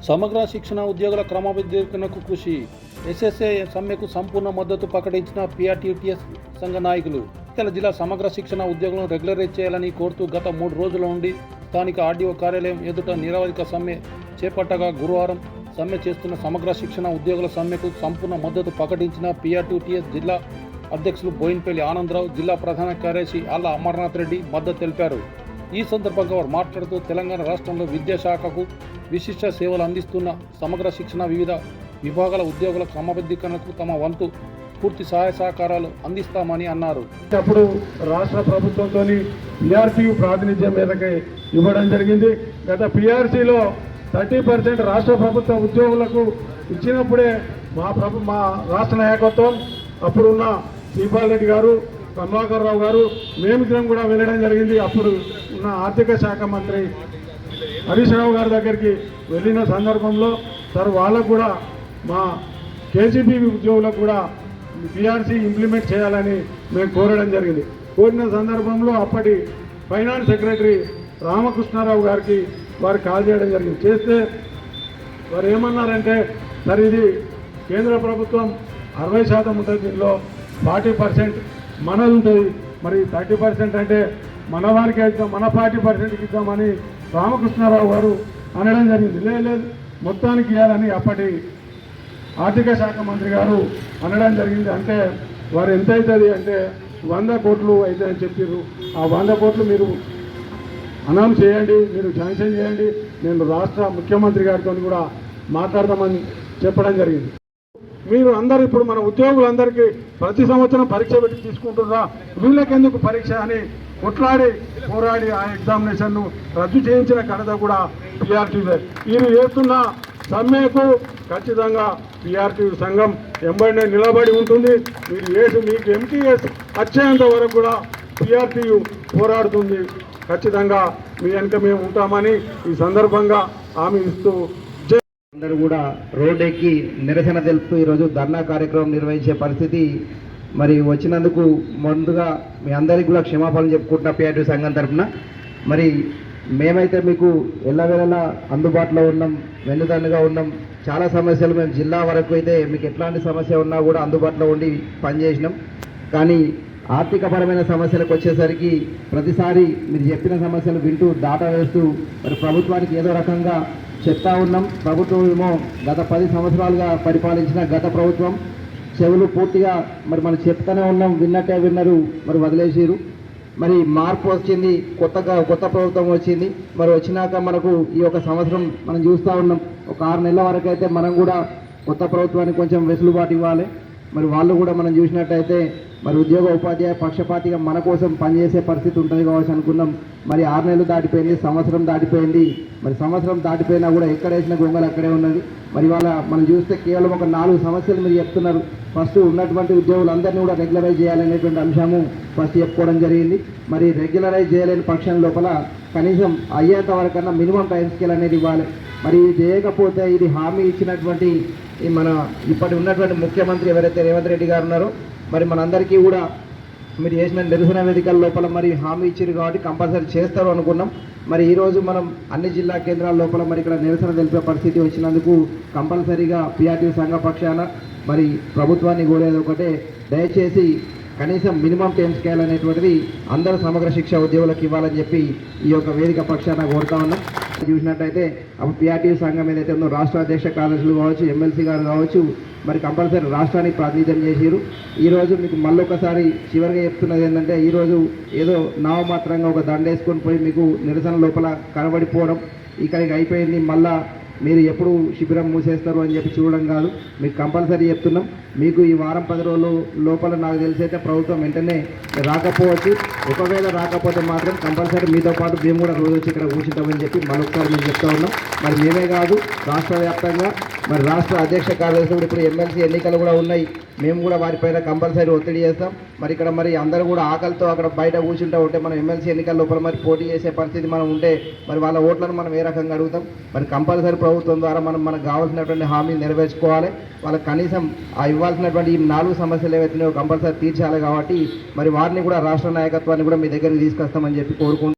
సమగ్ర శిక్షణ ఉద్యోగుల క్రమబద్ధీకరణకు కృషి. ఎస్ఎస్ఏ సమ్మెకు సంపూర్ణ మద్దతు ప్రకటించిన పిఆర్టీటీఎస్ సంఘ నాయకులు. ఇతర జిల్లా సమగ్ర శిక్షణ ఉద్యోగులను రెగ్యులరైజ్ చేయాలని కోరుతూ గత 3 రోజుల నుండి స్థానిక ఆర్డీఓ కార్యాలయం ఎదుట నిరవధిక సమ్మె చేపట్టగా గురువారం సమ్మె చేస్తున్న సమగ్ర శిక్షణ ఉద్యోగుల సమ్మెకు సంపూర్ణ మద్దతు ప్రకటించిన పిఆర్టీటీఎస్ జిల్లా అధ్యక్షులు బోయిన్పల్లి ఆనందరావు, జిల్లా ప్రధాన కార్యదర్శి ఆళ్ల అమర్నాథ్ రెడ్డి మద్దతు తెలిపారు. ఈ సందర్భంగా వారు మాట్లాడుతూ తెలంగాణ రాష్ట్రంలో విద్యాశాఖకు విశిష్ట సేవలు అందిస్తున్న సమగ్ర శిక్షణ వివిధ విభాగాల ఉద్యోగుల క్రమబద్ధీకరణకు తమ వంతు పూర్తి సహాయ సహకారాలు అందిస్తామని అన్నారు. అప్పుడు రాష్ట్ర ప్రభుత్వంతో పిఆర్సీ ప్రాతినిధ్యం మేరకు ఇవ్వడం జరిగింది. గత పిఆర్సీలో 30% రాష్ట్ర ప్రభుత్వ ఉద్యోగులకు ఇచ్చినప్పుడే మా రాష్ట్ర నాయకత్వం అప్పుడున్న శ్రీపాల్ రెడ్డి గారు, కమలాకర్ రావు గారు మేమిద్దరం కూడా వెళ్ళడం జరిగింది. అప్పుడు ఉన్న ఆర్థిక శాఖ మంత్రి హరీష్ రావు గారి దగ్గరికి వెళ్ళిన సందర్భంలో సార్ వాళ్ళకు కూడా మా కేసీబీ ఉద్యోగులకు కూడా పిఆర్సీ ఇంప్లిమెంట్ చేయాలని మేము కోరడం జరిగింది. కోరిన సందర్భంలో అప్పటి ఫైనాన్స్ సెక్రటరీ రామకృష్ణారావు గారికి వారు కాల్ చేయడం జరిగింది. చేస్తే వారు ఏమన్నారంటే సార్ ఇది కేంద్ర ప్రభుత్వం 60% ఉంటుంది, దీనిలో 40% మనది ఉంటుంది, మరి 30% అంటే మన వారికి ఇద్దాం, మన 40%కి ఇద్దామని రామకృష్ణారావు గారు అనడం జరిగింది. లేదు మొత్తానికి ఇవ్వాలని అప్పటి ఆర్థిక శాఖ మంత్రి గారు అనడం జరిగింది. అంటే వారు ఎంత అవుతుంది అంటే 100 కోట్లు అవుతాయని చెప్పారు. ఆ 100 కోట్లు మీరు అనౌన్స్ చేయండి, మీరు శాంక్షన్ చేయండి, నేను రాష్ట్ర ముఖ్యమంత్రి గారితో కూడా మాట్లాడదామని చెప్పడం జరిగింది. మీరు అందరూ ఇప్పుడు మన ఉద్యోగులందరికీ ప్రతి సంవత్సరం పరీక్ష పెట్టి తీసుకుంటున్నా, వీళ్ళకెందుకు పరీక్ష అని కొట్లాడి పోరాడి ఆ ఎగ్జామినేషన్ను రద్దు చేయించిన ఘనత కూడా పిఆర్టీ. వీరు చేస్తున్న సమ్మెకు ఖచ్చితంగా పిఆర్టీ సంఘం ఎంబడినే నిలబడి ఉంటుంది. మీరు మీకు ఎంటీఎస్ వచ్చేంత వరకు కూడా పిఆర్టీ పోరాడుతుంది. ఖచ్చితంగా మీ వెనుక మేము ఉంటామని ఈ సందర్భంగా హామీ ఇస్తూ అందరూ కూడా రోడ్ ఎక్కి నిరసన తెలుపుతూ ఈరోజు ధర్నా కార్యక్రమం నిర్వహించే పరిస్థితి. మరి వచ్చినందుకు ముందుగా మీ అందరికీ కూడా క్షమాపణలు చెప్పుకుంటున్న పిఆర్టీ సంఘం తరఫున. మరి మేమైతే మీకు ఎల్లవేళలా అందుబాటులో ఉన్నాం, వెన్నుదన్నుగా ఉన్నాం. చాలా సమస్యలు మేము జిల్లా వరకు అయితే మీకు ఎట్లాంటి సమస్య ఉన్నా కూడా అందుబాటులో ఉండి పనిచేసినాం. కానీ ఆర్థికపరమైన సమస్యలకు వచ్చేసరికి ప్రతిసారి మీరు చెప్పిన సమస్యలు వింటూ దాటా వేస్తూ మరి ప్రభుత్వానికి ఏదో రకంగా చెప్తా ఉన్నాం. ప్రభుత్వం ఏమో గత 10 సంవత్సరాలుగా పరిపాలించిన గత ప్రభుత్వం చెవులు పూర్తిగా మరి మనం చెప్తానే ఉన్నాం, విన్నట్టే విన్నారు, మరి వదిలేసారు. మరి మార్పు వచ్చింది, కొత్త ప్రభుత్వం వచ్చింది. మరి వచ్చినాక మనకు ఈ ఒక సంవత్సరం మనం చూస్తూ ఉన్నాం. ఒక 6 నెలల వరకు అయితే మనం కూడా కొత్త ప్రభుత్వానికి కొంచెం వెసులుబాటు ఇవ్వాలి. మరి వాళ్ళు కూడా మనం చూసినట్టయితే మరి ఉద్యోగ ఉపాధ్యాయ పక్షపాతిగా మన కోసం పనిచేసే పరిస్థితి ఉంటుంది కావచ్చు అనుకున్నాం. మరి 6 నెలలు దాటిపోయింది, సంవత్సరం దాటిపోయింది. మరి సంవత్సరం దాటిపోయినా కూడా ఎక్కడ వేసిన గొంగలు అక్కడే ఉన్నది. మరి వాళ్ళ మనం చూస్తే కేవలం ఒక 4 సమస్యలు మీరు చెప్తున్నారు. ఫస్ట్ ఉన్నటువంటి ఉద్యోగులందరినీ కూడా రెగ్యులరైజ్ చేయాలనేటువంటి అంశము ఫస్ట్ చెప్పుకోవడం జరిగింది. మరి రెగ్యులరైజ్ చేయలేని పక్షం లోపల కనీసం అయ్యేంత వరకన్నా మినిమం టైం స్కేల్ అనేది ఇవ్వాలి. మరి ఇది చేయకపోతే ఇది హామీ ఇచ్చినటువంటి మన ఇప్పటి ఉన్నటువంటి ముఖ్యమంత్రి ఎవరైతే రేవంత్ రెడ్డి గారు ఉన్నారో మరి మనందరికీ కూడా మీరు చేసిన నిరసన వేదికల లోపల మరి హామీ ఇచ్చారు కాబట్టి కంపల్సరీ చేస్తారు అనుకున్నాం. మరి ఈరోజు మనం అన్ని జిల్లా కేంద్రాల లోపల మరి ఇక్కడ నిరసన తెలిపే పరిస్థితి వచ్చినందుకు కంపల్సరీగా పిఆర్టీ సంఘ పక్షాన మరి ప్రభుత్వాన్ని కోరేది ఒకటే, దయచేసి కనీసం మినిమం టైం స్కేల్ అనేటువంటిది అందరూ సమగ్ర శిక్ష ఉద్యోగులకు ఇవ్వాలని చెప్పి ఈ యొక్క వేదిక పక్షాన కోరుతా ఉన్నాం. చూసినట్టయితే అప్పుడు పిఆర్టీ సంఘం ఏదైతే ఉందో రాష్ట్ర అధ్యక్ష కార్యదర్శులు కావచ్చు, ఎమ్మెల్సీ గారు కావచ్చు, మరి కంపల్సరీ రాష్ట్రానికి ప్రాతినిధ్యం చేసారు. ఈరోజు మీకు మళ్ళొకసారి చివరిగా చెప్తున్నది ఏంటంటే ఈరోజు ఏదో నామమాత్రంగా ఒక దండేసుకొని పోయి మీకు నిరసన లోపల కనబడిపోవడం ఇక్కడికి అయిపోయింది, మళ్ళా మీరు ఎప్పుడు శిబిరం మూసేస్తారు అని చెప్పి చూడడం కాదు. మీకు కంపల్సరీ చెప్తున్నాం, మీకు ఈ వారం 10 రోజుల లోపల నాకు తెలిసైతే ప్రభుత్వం వెంటనే రాకపోవచ్చు. ఒకవేళ రాకపోతే మాత్రం కంపల్సరీ మీతో పాటు మేము కూడా రోజు వచ్చి ఇక్కడ కూర్చుంటామని చెప్పి మరొకసారి మేము చెప్తా ఉన్నాం. మరి మేమే కాదు రాష్ట్ర వ్యాప్తంగా మరి రాష్ట్ర అధ్యక్ష కార్యదర్శులు ఇప్పుడు ఎమ్మెల్సీ ఎన్నికలు కూడా ఉన్నాయి, మేము కూడా వారిపైన కంపల్సరీ ఒత్తిడి చేస్తాం. మరి ఇక్కడ మరి అందరూ కూడా ఆకలితో అక్కడ బయట కూర్చుంటూ ఉంటే మనం ఎమ్మెల్సీ ఎన్నికల లోపల మరి పోటీ చేసే పరిస్థితి మనం ఉంటే మరి వాళ్ళ ఓట్లను మనం ఏ రకంగా అడుగుతాం. మరి కంపల్సరీ ప్రభుత్వం ద్వారా మనకు కావాల్సినటువంటి హామీలు నెరవేర్చుకోవాలి. వాళ్ళకి కనీసం ఇవ్వాల్సినటువంటి ఈ 4 సమస్యలు ఏవైతున్నాయో కంపల్సరీ తీర్చాలి. కాబట్టి మరి వారిని కూడా రాష్ట్ర నాయకత్వాన్ని కూడా మీ దగ్గరికి తీసుకొస్తామని చెప్పి కోరుకుంటున్నాం.